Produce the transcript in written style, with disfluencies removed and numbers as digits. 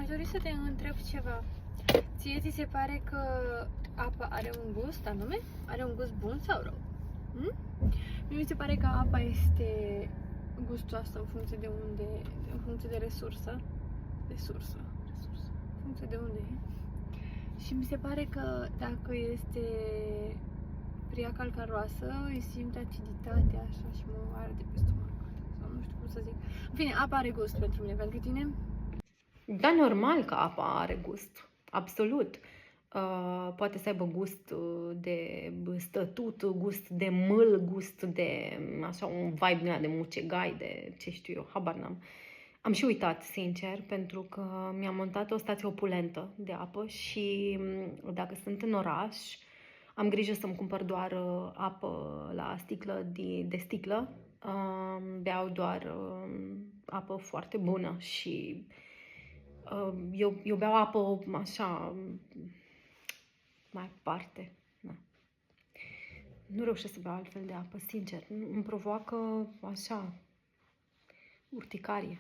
dori să te întreb ceva. Ție ți se pare că apa are un gust anume? Are un gust bun sau rău? Mie mi se pare că apa este gustoasă în funcție de unde, în funcție de resursă. În funcție de unde e. Și mi se pare că dacă este prea calcaroasă, îi simt aciditatea așa și mă arde pe stomac. Sau nu știu cum să zic. În fine, apa are gust pentru mine, pentru tine? Da, normal că apa are gust. Absolut. Poate să aibă gust de stătut, gust de mâl, gust de așa un vibe din ăla de mucegai, de ce știu eu, habar n-am. Am și uitat, sincer, pentru că mi-am montat o stație opulentă de apă și dacă sunt în oraș, am grijă să-mi cumpăr doar apă la sticlă de sticlă. Beau doar apă foarte bună și eu beau apă așa mai aparte. Da. Nu reușesc să beau altfel de apă, sincer. Îmi provoacă așa urticarie.